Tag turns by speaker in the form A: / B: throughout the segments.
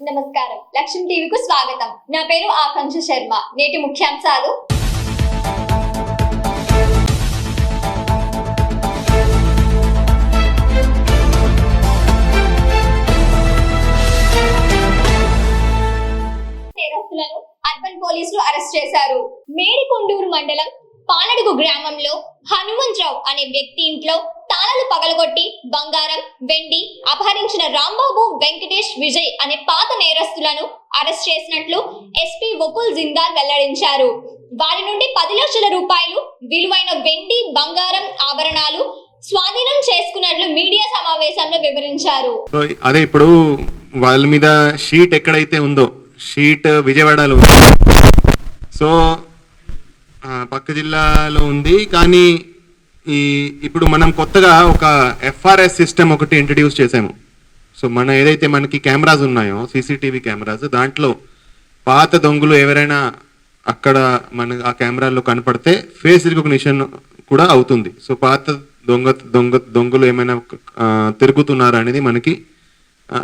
A: నమస్కారం, లక్ష్యం టీవీకు స్వాగతం. నా పేరు ఆకాంక్ష శర్మ. నేటి ముఖ్యాంశాలు: నేరస్తులను అర్బన్ పోలీసులు అరెస్ట్ చేశారు. మేడికొండూరు మండలం పాలడుగు గ్రామంలో హనుమంతరావు అనే వ్యక్తి ఇంట్లో తాళాలు పగలగొట్టి బంగారం, వెండి అపహరించిన రాంబాబు, వెంకటేష్, విజయ్ అనే పాత నేరస్తులను అరెస్ట్ చేసినట్లు ఎస్పీ వకుల్ జిందాల్ వెల్లడించారు. వారి నుండి 10 లక్షల రూపాయలు విలువైన వెండి, బంగారం ఆభరణాలు స్వాధీనం చేసుకున్నట్లు మీడియా సమావేశంలో వివరించారు.
B: అదే ఇప్పుడు వాళ్ళ మీద షీట్ ఎక్కడైతే ఉందో, షీట్ విజయవాడలో ఉంది. సో పక్క జిల్లాలో ఉంది. కానీ ఇప్పుడు మనం కొత్తగా ఒక ఎఫ్ఆర్ఎస్ సిస్టమ్ ఒకటి ఇంట్రడ్యూస్ చేసాము. సో ఏదైతే మనకి కెమెరాస్ ఉన్నాయో, సీసీటీవీ కెమెరాస్, దాంట్లో పాత దొంగలు ఎవరైనా అక్కడ మన ఆ కెమెరాల్లో కనపడితే ఫేస్ రికగ్నిషన్ కూడా అవుతుంది. సో పాత దొంగలు ఏమైనా తిరుగుతున్నారు అనేది మనకి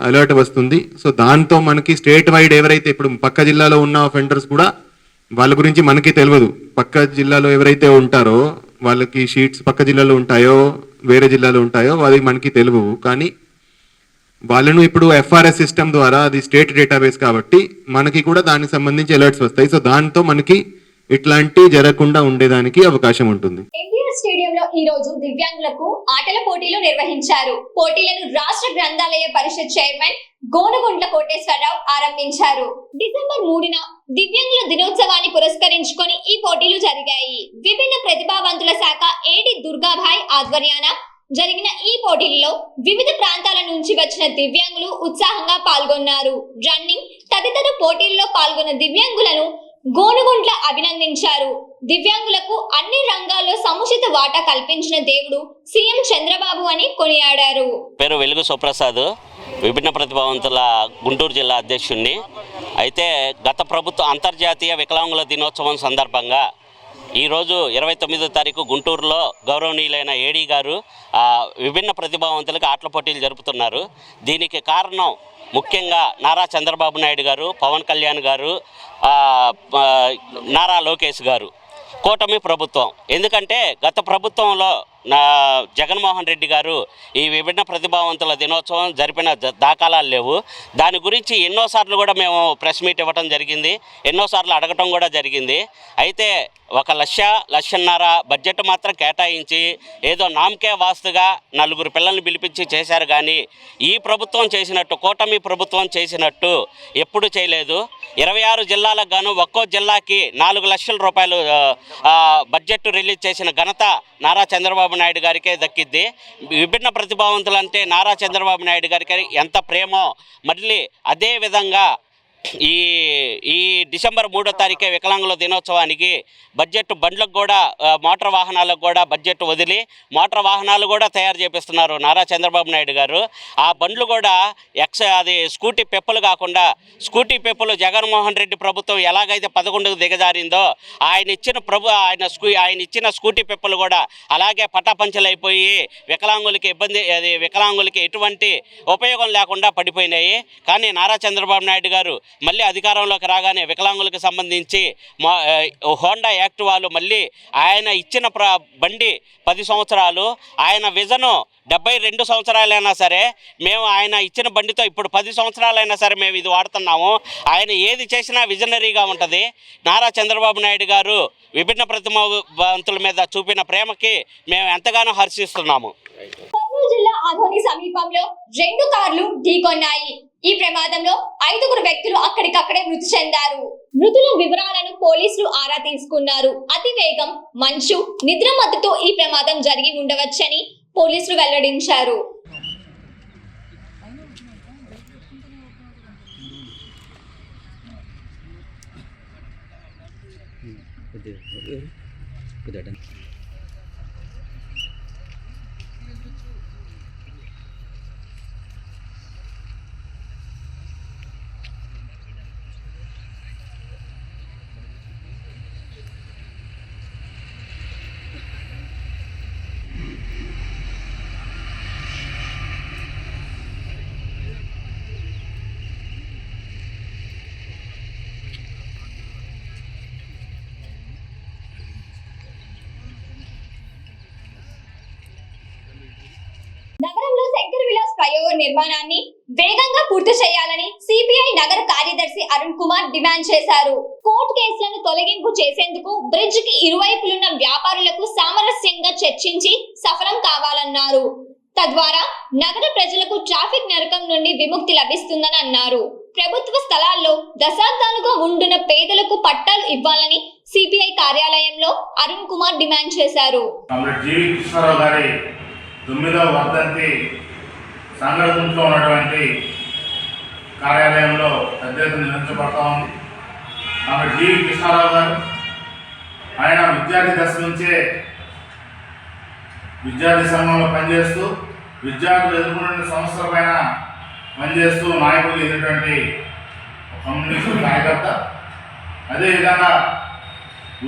B: అలర్ట్ వస్తుంది. సో దాంతో మనకి స్టేట్ వైడ్ ఎవరైతే ఇప్పుడు పక్క జిల్లాలో ఉన్న అఫెండర్స్ కూడా వాళ్ళ గురించి మనకి తెలియదు. పక్క జిల్లాలో ఎవరైతే ఉంటారో వాళ్ళకి షీట్స్ పక్క జిల్లాలో ఉంటాయో వేరే జిల్లాలో ఉంటాయో అది మనకి తెలియవు. కానీ వాళ్ళను ఇప్పుడు ఎఫ్ఆర్ఎస్ సిస్టమ్ ద్వారా, అది స్టేట్ డేటాబేస్ కాబట్టి మనకి కూడా దానికి సంబంధించి అలర్ట్స్ వస్తాయి. సో దాంతో మనకి ఇట్లాంటి జరగకుండా ఉండేదానికి అవకాశం ఉంటుంది.
A: ఎన్టీఆర్ స్టేడియంలో ఈ రోజు దివ్యాంగులకు ఆటల పోటీలు నిర్వహించారు. పోటీలను రాష్ట్ర గ్రంథాలయ పరిషత్ చైర్మన్ గోనగుంట్ల కోటేశ్వరరావు ఆరంభించారు. డిసెంబర్ 3న దివ్యాంగుల దినోత్సవాన్ని పురస్కరించుకొని ఈ పోటీలు జరిగాయి. విభిన్న ప్రతిభావంతుల శాఖ ఏడి దుర్గాభాయ్ ఆధ్వర్యాన జరిగిన ఈ పోటీల్లో వివిధ ప్రాంతాల నుంచి వచ్చిన దివ్యాంగులు ఉత్సాహంగా పాల్గొన్నారు. రన్నింగ్ తదితర పోటీల్లో పాల్గొన్న దివ్యాంగులను గోనగుంట్ల అభినందించారు. దివ్యాంగులకు అన్ని రంగాల్లో సముచిత వాటా కల్పించిన దేవుడు సీఎం చంద్రబాబు అని కొనియాడారు.
C: పేరు వెలుగు సుప్రసాద్, విభిన్న ప్రతిభావంతుల గుంటూరు జిల్లా అధ్యక్షుడిని. అయితే గత ప్రభుత్వం అంతర్జాతీయ వికలాంగుల దినోత్సవం సందర్భంగా ఈరోజు 29వ తారీఖు గుంటూరులో గౌరవనీయులైన ఏడీ గారు విభిన్న ప్రతిభావంతులకు ఆటల పోటీలు జరుపుతున్నారు. దీనికి కారణం ముఖ్యంగా నారా చంద్రబాబు నాయుడు గారు, పవన్ కళ్యాణ్ గారు, నారా లోకేష్ గారు, కూటమి ప్రభుత్వం. ఎందుకంటే గత ప్రభుత్వంలో జగన్మోహన్ రెడ్డి గారు ఈ విభిన్న ప్రతిభావంతుల దినోత్సవం జరిపిన దాఖలాలు లేవు. దాని గురించి ఎన్నోసార్లు కూడా మేము ప్రెస్ మీట్ ఇవ్వటం జరిగింది, ఎన్నోసార్లు అడగటం కూడా జరిగింది. అయితే 1,00,00,000 బడ్జెట్ మాత్రం కేటాయించి ఏదో నామకే వాస్తుగా 4 పిల్లల్ని పిలిపించి చేశారు. కానీ ఈ ప్రభుత్వం చేసినట్టు, కూటమి ప్రభుత్వం చేసినట్టు ఎప్పుడు చేయలేదు. 26 జిల్లాలకు గాను ఒక్కో జిల్లాకి 4 లక్షల రూపాయలు బడ్జెట్ రిలీజ్ చేసిన ఘనత నారా చంద్రబాబు నాయుడు గారికే దక్కిద్ది. విభిన్న ప్రతిభావంతులు అంటే నారా చంద్రబాబు నాయుడు గారికి ఎంత ప్రేమో, మళ్ళీ అదే విధంగా ఈ డిసెంబర్ 3వ తారీఖే వికలాంగుల దినోత్సవానికి బడ్జెట్ బండ్లకు కూడా, మోటార్ వాహనాలకు కూడా బడ్జెట్ వదిలి మోటార్ వాహనాలు కూడా తయారు చేపిస్తున్నారు నారా చంద్రబాబు నాయుడు గారు. ఆ బండ్లు కూడా అది స్కూటీ పెప్పులు కాకుండా, స్కూటీ పెప్పులు జగన్మోహన్ రెడ్డి ప్రభుత్వం ఎలాగైతే 11కు దిగజారిందో ఆయన ఇచ్చిన స్కూటీ పెప్పులు కూడా అలాగే పటాపంచలైపోయి వికలాంగులకి ఎటువంటి ఉపయోగం లేకుండా పడిపోయినాయి. కానీ నారా చంద్రబాబు నాయుడు గారు మళ్ళీ అధికారంలోకి రాగానే వికలాంగులకు సంబంధించి హోండా యాక్ట్ వాళ్ళు మళ్ళీ ఆయన ఇచ్చిన బండి 10 సంవత్సరాలు, ఆయన విజను 72 సంవత్సరాలైనా సరే మేము ఆయన ఇచ్చిన బండితో ఇప్పుడు 10 సంవత్సరాలైనా సరే మేము ఇది వాడుతున్నాము. ఆయన ఏది చేసినా విజనరీగా ఉంటుంది. నారా చంద్రబాబు నాయుడు గారు విభిన్న ప్రతిభావంతుల మీద చూపిన ప్రేమకి మేము ఎంతగానో హర్షిస్తున్నాము.
A: జిల్లా ఆదోని సమీపంలో 2 కార్లు ఢీకొన్నాయి. ఈ ప్రమాదంలో 5 వ్యక్తులు అక్కడికక్కడే మృతి చెందారు. మృతుల వివరాలను పోలీసులు ఆరా తీసుకున్నారు. అతివేగం, మంచు, నిద్రమత్తుతో ఈ ప్రమాదం జరిగి ఉండవచ్చని పోలీసులు వెల్లడించారు. ఫ్లోర్ నిర్మాణాన్ని వేగంగా పూర్తి చేయాలని సిపిఐ నగర కార్యదర్శి అరుణ్ కుమార్ డిమాండ్ చేశారు. కోర్టు కేసులను తొలగింపు చేసేందుకు బ్రిడ్జ్ కి ఇరువైపులున్న వ్యాపారులకు సామరస్యంగా చర్చించి సఫలం కావాలన్నారు. తద్వారా నగర ప్రజలకు ట్రాఫిక్ నరకం నుండి విముక్తి లభిస్తుందని అన్నారు. ప్రభుత్వ స్థలాల్లో దశాబ్దాలుగా ఉండున్న పేదలకు పట్టాలు ఇవ్వాలని సిపిఐ కార్యాలయంలో అరుణ్ కుమార్ డిమాండ్ చేశారు.
D: సంఘటనలో ఉన్నటువంటి కార్యాలయంలో పెద్ద ఎత్తున నిర్వహించబడతా ఉంది. ఆమె జీవి కృష్ణారావు గారు ఆయన విద్యార్థి దశ నుంచే విద్యార్థి సంఘంలో పనిచేస్తూ విద్యార్థులు ఎదుర్కొన్న సమస్యల పైన పనిచేస్తూ నాయకులు ఎదిగినటువంటి కమ్యూనిస్టు కార్యకర్త. అదేవిధంగా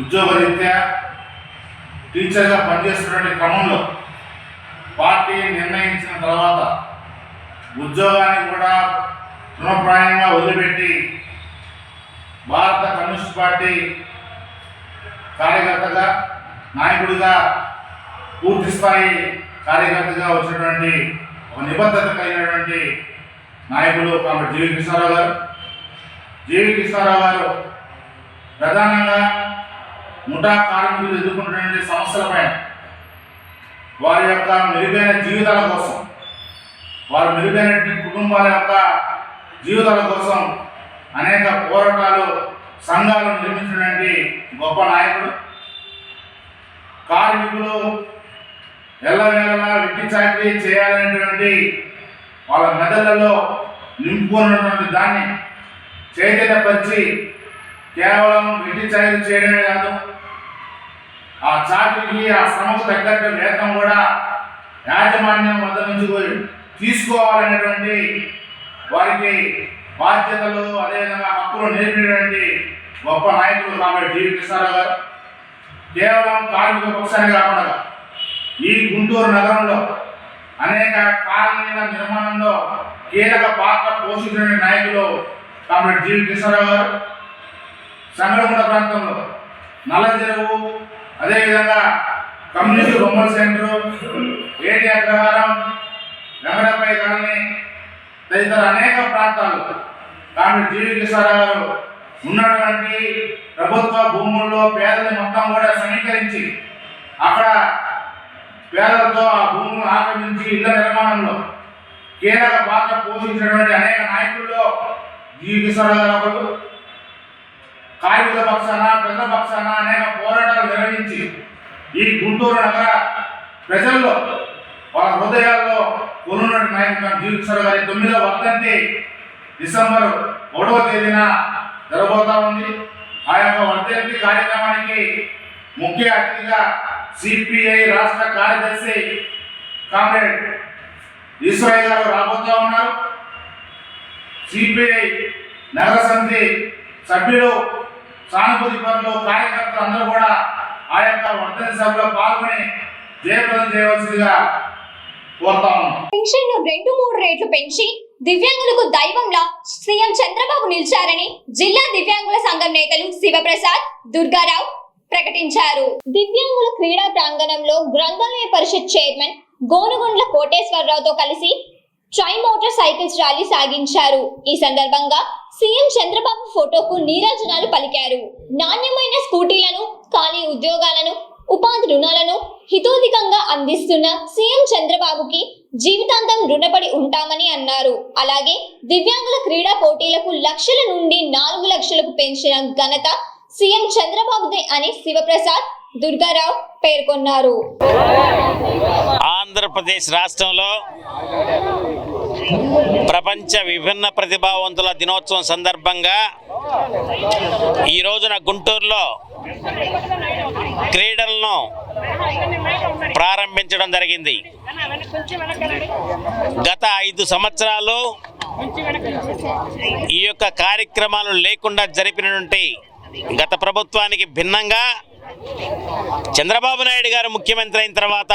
D: ఉద్యోగరీత్యా టీచర్గా పనిచేస్తున్నటువంటి క్రమంలో పార్టీ నిర్ణయించిన తర్వాత ఉద్యోగాన్ని కూడా తృణప్రాయంగా వదిలిపెట్టి భారత కమ్యూనిస్ట్ పార్టీ కార్యకర్తగా నాయకుడిగా పూర్తి స్థాయి కార్యకర్తగా వచ్చినటువంటి ఒక నిబద్ధత కలిగినటువంటి నాయకులు కాబట్టి జీవి కృష్ణారావు గారు. జీవి కృష్ణారావు గారు ప్రధానంగా ముఠా కార్మికులు ఎదుర్కొంటున్నటువంటి సమస్యలపైన వారి యొక్క మెరుగైన జీవితాల కోసం వారి మెరుగైన కుటుంబాల యొక్క జీవితాల కోసం అనేక పోరాటాలు సంఘాలు నిర్మించినటువంటి గొప్ప నాయకుడు. కార్మికులు ఎల్లవేళలా వెట్టి చాకరీ చేయాలనేటువంటి వాళ్ళ మెదళ్లలో నింపుకున్నటువంటి దాన్ని చైతన్యపరిచి కేవలం వెట్టి చాకరీ చేయడమే కాదు, ఆ చాకరీకి ఆ శ్రమకు తగ్గట్టు వేతనం కూడా యాజమాన్యం వద్ద నుంచి తీసుకోవాలనేటువంటి వారికి బాధ్యతలు అదేవిధంగా హక్కులు నేర్పినటువంటి గొప్ప నాయకులు కాబట్టి జీవి కృష్ణారావు గారు. కేవలం కార్మిక పక్షాన్ని కాకుండా ఈ గుంటూరు నగరంలో అనేక కాలనీల నిర్మాణంలో కీలక పాత్ర పోషించిన నాయకులు కాబట్టి జీవి కృష్ణారావు గారు. సంగడగుంట ప్రాంతంలో నల్లచెరువు అదేవిధంగా కమ్యూనిస్ట్ బొమ్మల సెంటర్, ఏటి అగ్రహారం, వెంకటపై కాలనీ తదితర అనేక ప్రాంతాలు కాబట్టి జీవి కృష్ణారావు గారు ఉన్నటువంటి ప్రభుత్వ భూముల్లో పేదలు మొత్తం కూడా సమీకరించి అక్కడ పేదలతో ఆ భూములను ఆక్రమించి ఇళ్ల నిర్మాణంలో కీలక పాత్ర పోషించినటువంటి అనేక నాయకుల్లో జీవి కృష్ణారావు గారు ఒకరు. కార్మికుల పక్షాన ప్రజల పక్షాన అనేక పోరాటాలు నిర్వహించి ఈ గుంటూరు నగర ప్రజల్లో వాళ్ళ హృదయాల్లో కొనున్న నాయకుడు జీవి కృష్ణారావు గారి 9వ వర్ధంతి డిసెంబర్ 1వ తేదీన జరగబోతా ఉంది. ఆ యొక్క వర్ధంతి కార్యక్రమానికి ముఖ్య అతిథిగా సిపిఐ రాష్ట్ర కార్యదర్శి కామ్రేడ్ ఈశ్వరయ్య గారు రాబోతా ఉన్నారు. సిపిఐ నగర సమితి సభ్యులు, సానుభూతి పరులు, కార్యకర్తలు అందరూ కూడా ఆ యొక్క వర్ధంతి సభలో పాల్గొని జయప్రదం చేయవలసిందిగా కోరుతా ఉన్నాం.
A: పెన్షన్ ను 2-3 రేట్లు పెంచి దివ్యాంగులకు దైవంలా సీఎం చంద్రబాబు నిలిచారని జిల్లా దివ్యాంగుల సంఘం నేతలు శివప్రసాద్, దుర్గారావు ప్రకటించారు. దివ్యాంగుల క్రీడా ప్రాంగణంలో గ్రంథాలయ పరిషత్ చైర్మన్ గోనుగుండ్ల కోటేశ్వరరావుతో కలిసి ట్రై మోటార్ సైకిల్స్ ర్యాలీ సాగించారు. ఈ సందర్భంగా సీఎం చంద్రబాబు ఫోటోకు నీరాజనాలు పలికారు. నాణ్యమైన స్కూటీలను, ఖాళీ ఉద్యోగాలను, ఉపాధి రుణాలను హితోధికంగా అందిస్తున్న సీఎం చంద్రబాబుకి జీవితాంతం రుణపడి ఉంటామని అన్నారు. అలాగే దివ్యాంగుల క్రీడా పోటీలకు లక్షల నుండి 4 లక్షలకు పెంచిన ఘనత సీఎం చంద్రబాబుదే అని శివప్రసాద్, దుర్గారావు పేర్కొన్నారు.
C: ఆంధ్రప్రదేశ్ రాష్ట్రంలో ప్రపంచ విభిన్న ప్రతిభావంతుల దినోత్సవం సందర్భంగా ఈ రోజున గుంటూరులో క్రీడలను ప్రారంభించడం జరిగింది. గత 5 సంవత్సరాలు ఈ యొక్క కార్యక్రమాలు లేకుండా జరిపినటువంటి గత ప్రభుత్వానికి భిన్నంగా చంద్రబాబు నాయుడు గారు ముఖ్యమంత్రి అయిన తర్వాత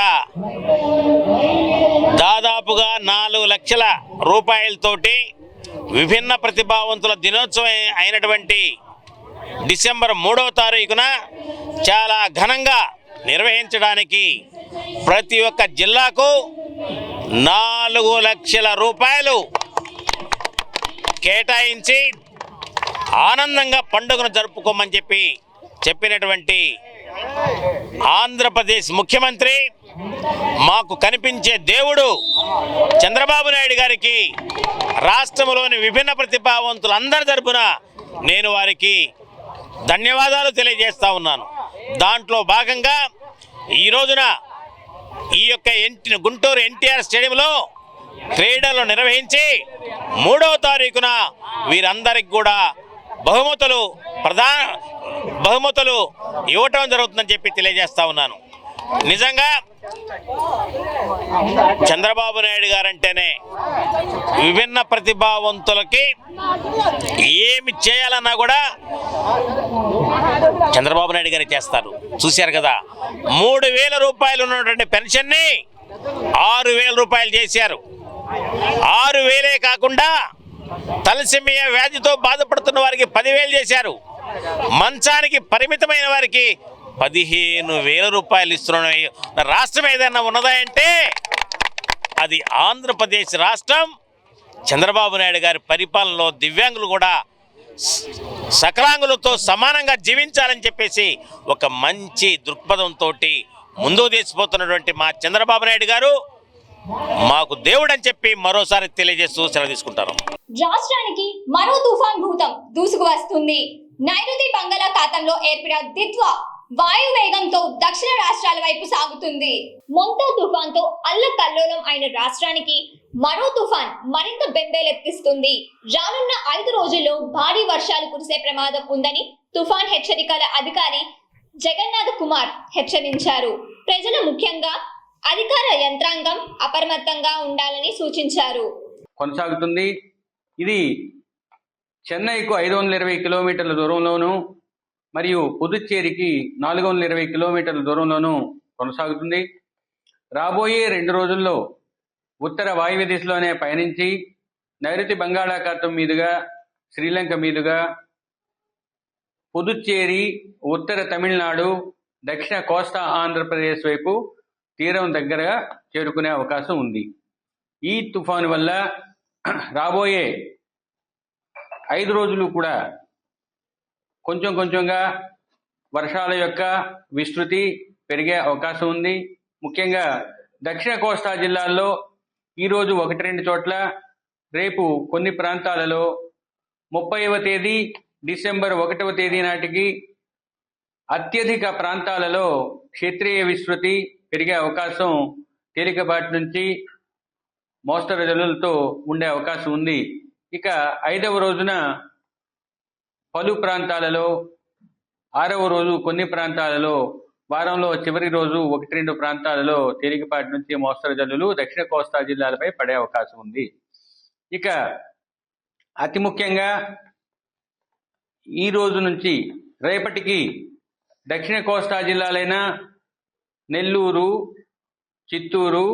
C: దాదాపుగా 4 లక్షల రూపాయలతోటి విభిన్న ప్రతిభావంతుల దినోత్సవం అయినటువంటి డిసెంబర్ 3వ తారీఖున చాలా ఘనంగా నిర్వహించడానికి ప్రతి ఒక్క జిల్లాకు
E: 4 లక్షల రూపాయలు కేటాయించి ఆనందంగా పండుగను జరుపుకోమని చెప్పినటువంటి ఆంధ్రప్రదేశ్ ముఖ్యమంత్రి, మాకు కనిపించే దేవుడు చంద్రబాబు నాయుడు గారికి రాష్ట్రంలోని విభిన్న ప్రతిభావంతులందరి తరపున నేను వారికి ధన్యవాదాలు తెలియజేస్తా ఉన్నాను. దాంట్లో భాగంగా ఈ రోజున ఈ యొక్క గుంటూరు ఎన్టీఆర్ స్టేడియంలో క్రీడలు నిర్వహించి 3వ తారీఖున వీరందరికి కూడా బహుమతులు ఇవ్వటం జరుగుతుందని తెలియజేస్తా ఉన్నాను. నిజంగా చంద్రబాబు నాయుడు గారంటేనే విభిన్న ప్రతిభావంతులకి ఏమి చేయాలన్నా కూడా చంద్రబాబు నాయుడు గారు చేస్తారు. చూశారు కదా, 3,000 రూపాయలు ఉన్నటువంటి పెన్షన్ని 6,000 రూపాయలు చేశారు. 6,000 కాకుండా తలసిమియా వ్యాధితో బాధపడుతున్న వారికి 10,000 చేశారు. మంచానికి పరిమితమైన వారికి 15,000 రూపాయలు ఇస్తున్న రాష్ట్రం ఏదైనా ఉన్నదా అంటే అది ఆంధ్రప్రదేశ్ రాష్ట్రం. చంద్రబాబు నాయుడు గారి పరిపాలనలో దివ్యాంగులు కూడా సకలాంగులతో సమానంగా జీవించాలని ఒక మంచి దృక్పథంతో ముందుకు తీసుకుపోతున్నటువంటి మా చంద్రబాబు నాయుడు గారు మాకు దేవుడు అని మరోసారి తెలియజేస్తూ సెలవు తీసుకుంటారు.
A: రాష్ట్రానికి మరో తుఫాన్ భూతం దూసుకు వస్తుంది. నైరుతి బంగాళాఖాతంలో ఏర్పడిన దిత్వా వాయు వేగంతో దక్షిణ రాష్ట్రాల వైపు సాగుతుంది. మొంతా తుఫాన్ తో అల్లకల్లోలం అయిన రాష్ట్రానికి మరో తుఫాన్ మరింత బెంబేలెత్తిస్తుంది. రానున్న 5 రోజుల్లో భారీ వర్షాలు కురిసే ప్రమాదం ఉందని తుఫాన్ హెచ్చరికల అధికారి జగన్నాథ్ కుమార్ హెచ్చరించారు. ప్రజలు ముఖ్యంగా అధికార యంత్రాంగం అప్రమత్తంగా ఉండాలని సూచించారు.
F: కొనసాగుతుంది. ఇది చెన్నైకు 520 కిలోమీటర్ల దూరంలోను మరియు పుదుచ్చేరికి 420 కిలోమీటర్ల దూరంలోనూ కొనసాగుతుంది. రాబోయే 2 రోజుల్లో ఉత్తర వాయువ్య దిశలోనే పయనించి నైరుతి బంగాళాఖాతం మీదుగా శ్రీలంక మీదుగా పుదుచ్చేరి, ఉత్తర తమిళనాడు, దక్షిణ కోస్తా ఆంధ్రప్రదేశ్ వైపు తీరం దగ్గరగా చేరుకునే అవకాశం ఉంది. ఈ తుఫాను వల్ల రాబోయే 5 రోజులు కూడా కొంచెంగా వర్షాల యొక్క విస్తృతి పెరిగే అవకాశం ఉంది. ముఖ్యంగా దక్షిణ కోస్తా జిల్లాల్లో ఈరోజు 1-2 చోట్ల, రేపు కొన్ని ప్రాంతాలలో 30వ తేదీ డిసెంబర్ 1వ తేదీ నాటికి అత్యధిక ప్రాంతాలలో క్షేత్రీయ విస్తృతి పెరిగే అవకాశం తేలికపాటి నుంచి మోస్తరు జల్లులతో ఉండే అవకాశం ఉంది. ఇక 5వ రోజున పలు ప్రాంతాలలో, 6వ రోజు కొన్ని ప్రాంతాలలో, వారంలో చివరి రోజు 1-2 ప్రాంతాలలో తేలికపాటి నుంచి మోస్తరు జల్లులు దక్షిణ కోస్తా జిల్లాలపై పడే అవకాశం ఉంది. ఇక అతి ముఖ్యంగా ఈ రోజు నుంచి రేపటికి దక్షిణ కోస్తా జిల్లాలైన నెల్లూరు, చిత్తూరు,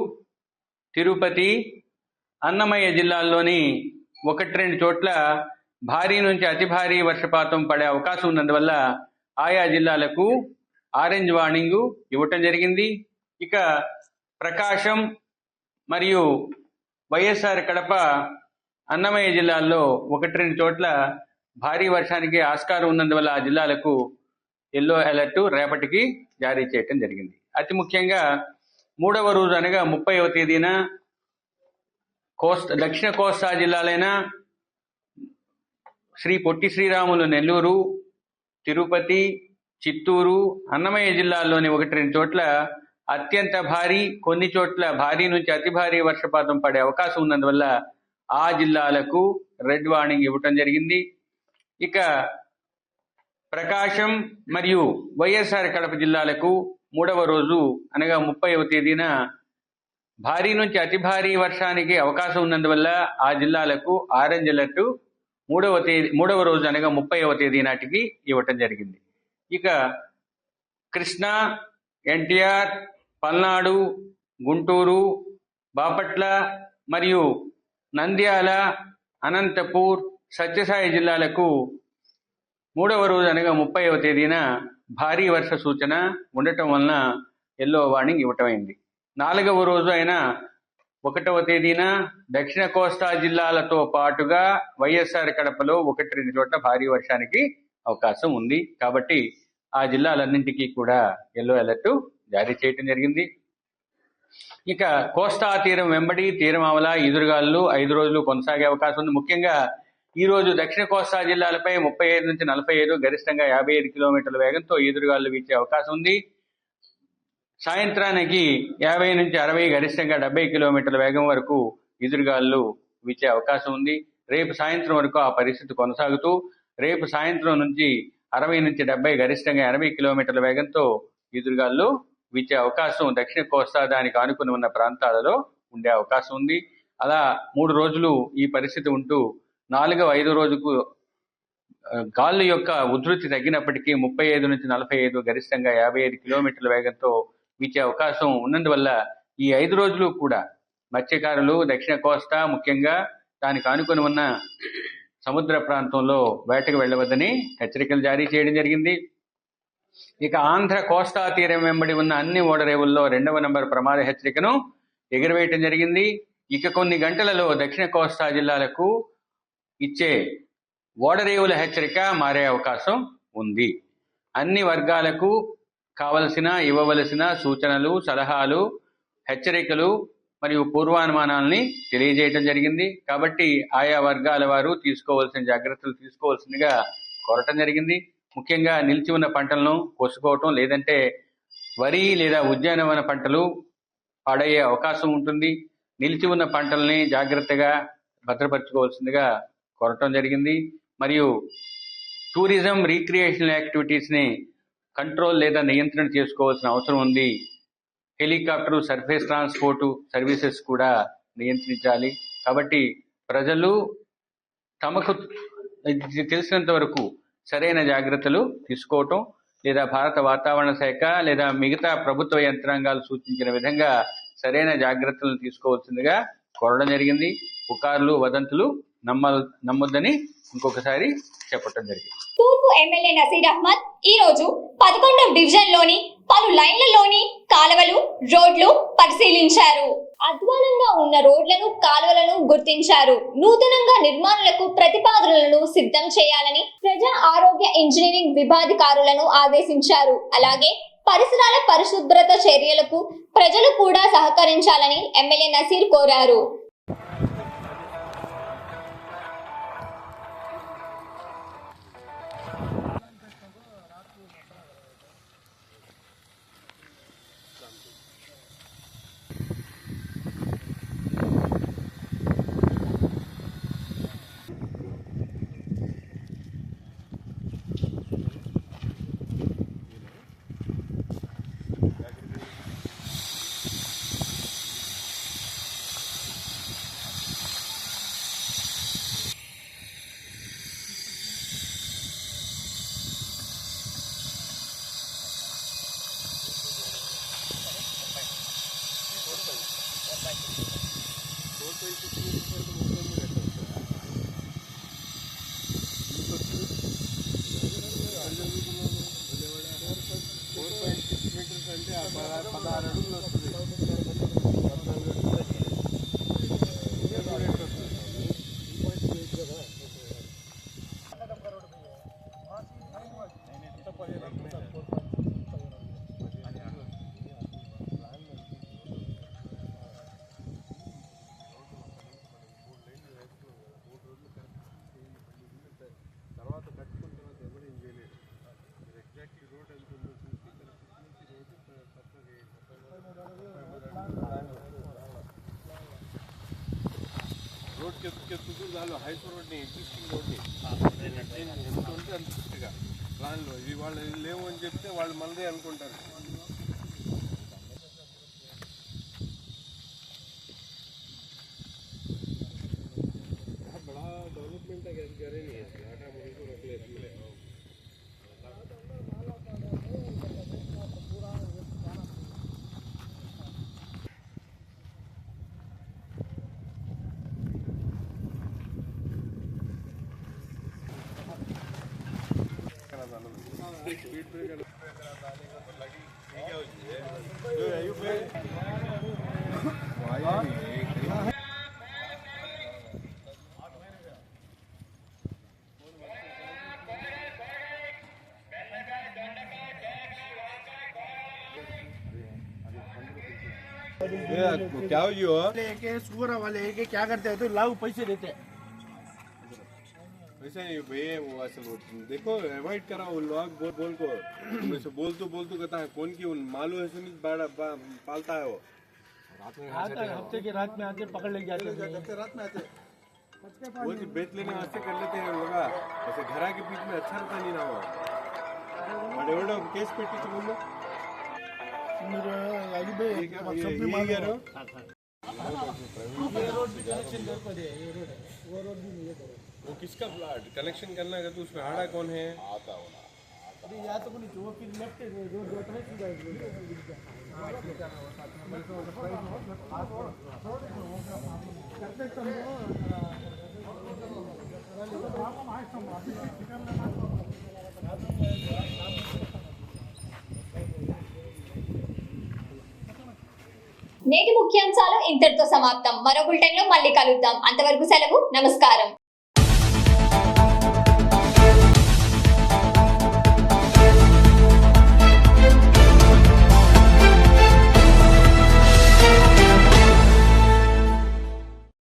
F: తిరుపతి, అన్నమయ్య జిల్లాల్లోని 1-2 చోట్ల భారీ నుంచి అతి భారీ వర్షపాతం పడే అవకాశం ఉన్నందువల్ల ఆయా జిల్లాలకు ఆరెంజ్ వార్నింగ్ ఇవ్వటం జరిగింది. ఇక ప్రకాశం మరియు వైఎస్ఆర్ కడప, అన్నమయ్య జిల్లాల్లో 1-2 చోట్ల భారీ వర్షానికి ఆస్కారం ఉన్నందువల్ల ఆ జిల్లాలకు ఎల్లో అలర్ట్ రేపటికి జారీ చేయటం జరిగింది. అతి ముఖ్యంగా 3వ రోజు అనగా 30వ తేదీన దక్షిణ కోస్తా జిల్లాలైన శ్రీ పొట్టి శ్రీరాములు నెల్లూరు, తిరుపతి, చిత్తూరు, అన్నమయ్య జిల్లాల్లోని 1-2 చోట్ల అత్యంత భారీ, కొన్ని చోట్ల భారీ నుంచి అతి భారీ వర్షపాతం పడే అవకాశం ఉన్నందువల్ల ఆ జిల్లాలకు రెడ్ వార్నింగ్ ఇవ్వటం జరిగింది. ఇక ప్రకాశం మరియు వైఎస్ఆర్ కడప జిల్లాలకు 3వ రోజు అనగా 30వ తేదీన భారీ నుంచి అతి భారీ వర్షానికి అవకాశం ఉన్నందువల్ల ఆ జిల్లాలకు ఆరెంజ్ అలర్ట్ 3వ రోజు అనగా 30వ తేదీ నాటికి ఇవ్వటం జరిగింది. ఇక కృష్ణా, ఎన్టీఆర్, పల్నాడు, గుంటూరు, బాపట్ల మరియు నంద్యాల, అనంతపూర్, సత్యసాయి జిల్లాలకు 3వ రోజు అనగా 30వ తేదీన భారీ వర్ష సూచన ఉండటం వలన ఎల్లో వార్నింగ్ ఇవ్వటమైంది. 4వ రోజు అయిన 1వ తేదీన దక్షిణ కోస్తా జిల్లాలతో పాటుగా వైఎస్ఆర్ కడపలో 1-2 చోట్ల భారీ వర్షానికి అవకాశం ఉంది. కాబట్టి ఆ జిల్లాలన్నింటికీ కూడా ఎల్లో అలర్ట్ జారీ చేయడం జరిగింది. ఇక కోస్తా తీరం వెంబడి తీరం ఆవల ఈదురుగాలు 5 రోజులు కొనసాగే అవకాశం ఉంది. ముఖ్యంగా ఈ రోజు దక్షిణ కోస్తా జిల్లాలపై 35 నుంచి 45, గరిష్టంగా 55 కిలోమీటర్ల వేగంతో ఈదురుగాలు వీచే అవకాశం ఉంది. సాయంత్రానికి 50 నుంచి 60, గరిష్టంగా 70 కిలోమీటర్ల వేగం వరకు ఈదురుగాలు వీచే అవకాశం ఉంది. రేపు సాయంత్రం వరకు ఆ పరిస్థితి కొనసాగుతూ రేపు సాయంత్రం నుంచి 60 నుంచి 70, గరిష్టంగా 80 కిలోమీటర్ల వేగంతో ఈదురుగాలు వీచే అవకాశం దక్షిణ కోస్తా దానికి ఆనుకుని ఉన్న ప్రాంతాలలో ఉండే అవకాశం ఉంది. అలా 3 రోజులు ఈ పరిస్థితి ఉంటూ 4వ, 5వ రోజుకు గాలుల యొక్క ఉధృతి తగ్గినప్పటికీ 35 నుంచి 45, గరిష్టంగా 55 కిలోమీటర్ల వేగంతో వీచే అవకాశం ఉన్నందువల్ల ఈ 5 రోజులు కూడా మత్స్యకారులు దక్షిణ కోస్తా, ముఖ్యంగా దానికి ఆనుకుని ఉన్న సముద్ర ప్రాంతంలో వేటకు వెళ్ళవద్దని హెచ్చరికలు జారీ చేయడం జరిగింది. ఇక ఆంధ్ర కోస్తా తీరం వెంబడి ఉన్న అన్ని ఓడరేవుల్లో 2వ నంబర్ ప్రమాద హెచ్చరికను ఎగురవేయటం జరిగింది. ఇక కొన్ని గంటలలో దక్షిణ కోస్తా జిల్లాలకు ఇచ్చే ఓడరేవుల హెచ్చరిక మారే అవకాశం ఉంది. అన్ని వర్గాలకు ఇవ్వవలసిన సూచనలు, సలహాలు, హెచ్చరికలు మరియు పూర్వానుమానాలని తెలియజేయడం జరిగింది. కాబట్టి ఆయా వర్గాల వారు తీసుకోవాల్సిన జాగ్రత్తలు తీసుకోవాల్సిందిగా కోరటం జరిగింది. ముఖ్యంగా నిలిచి ఉన్న పంటలను కోసుకోవటం, లేదంటే వరి లేదా ఉద్యానవన పంటలు పాడయ్యే అవకాశం ఉంటుంది. నిలిచి ఉన్న పంటల్ని జాగ్రత్తగా భద్రపరచుకోవాల్సిందిగా కోరటం జరిగింది. మరియు టూరిజం, రీక్రియేషనల్ యాక్టివిటీస్ని కంట్రోల్ లేదా నియంత్రణ చేసుకోవాల్సిన అవసరం ఉంది. హెలికాప్టర్, సర్ఫేస్ ట్రాన్స్పోర్టు సర్వీసెస్ కూడా నియంత్రించాలి. కాబట్టి ప్రజలు తమకు తెలిసినంత వరకు సరైన జాగ్రత్తలు తీసుకోవటం, లేదా భారత వాతావరణ శాఖ లేదా మిగతా ప్రభుత్వ యంత్రాంగాలు సూచించిన విధంగా సరైన జాగ్రత్తలను తీసుకోవాల్సిందిగా కోరడం జరిగింది. పుకార్లు, వదంతులు నమ్మొద్దని ఇంకొకసారి చెప్పడం జరిగింది.
A: తూర్పు ఎమ్మెల్యే నసీర్ అహ్మద్ ఈ రోజు 11వ డివిజన్ లోని పలు లైన్లలోని కాలువలు, రోడ్లు పరిశీలించారు. అధ్వానంగా ఉన్న రోడ్లను, కాలువలను గుర్తించారు. నూతనంగా నిర్మాణాలకు ప్రతిపాదనలను సిద్ధం చేయాలని ప్రజా ఆరోగ్య ఇంజనీరింగ్ విభాధికారులను ఆదేశించారు. అలాగే పరిసరాల పరిశుభ్రత చర్యలకు ప్రజలు కూడా సహకరించాలని ఎమ్మెల్యే నసీర్ కోరారు.
G: రోడ్ కెత్తుకు దానిలో హైపర్ రోడ్ని, ఎగ్జిస్టింగ్ రోడ్ని ఎంత ఉంటే అంత స్ట్రిక్ట్గా ప్లాన్లో ఇది వాళ్ళు లేవు అని చెప్తే వాళ్ళు మనదే అనుకుంటారు. बड़ा डेवलपमेंट है करे नहीं है आटा मुझे को रख ले स्पीड ब्रेकर लगी ठीक है क्या हुई हो
H: शुगर वाले क्या करते हैं तो लाभ पैसे देते हैं।
G: वैसे नहीं भैया वो असल देखो अवॉइड करा वो लोग बोल को वैसे बोल तो कहता है कौन की उन मालूम ऐसे नहीं बड़ा पालता है वो
H: आता है हफ्ते की रात में आते पकड़ ले जाते हैं।
G: रात में आते वो जी बेच लेने वास्ते कर लेते हैं लोग ऐसे घरा के बीच में अच्छा रहता नहीं ना वो बड़े बड़े केस पेटी तो बोलो वो किसका प्लाट कनेक्शन करना है तो उसमें हाड़ा कौन है
H: अभी या तो कोई जो फिर लेफ्ट रोड है सीधा
A: నేటి ముఖ్యాంశాలు ఇంతటితో సమాప్తం. మరో బులెటిన్ లో మళ్ళీ కలుద్దాం. అంతవరకు సెలవు. నమస్కారం.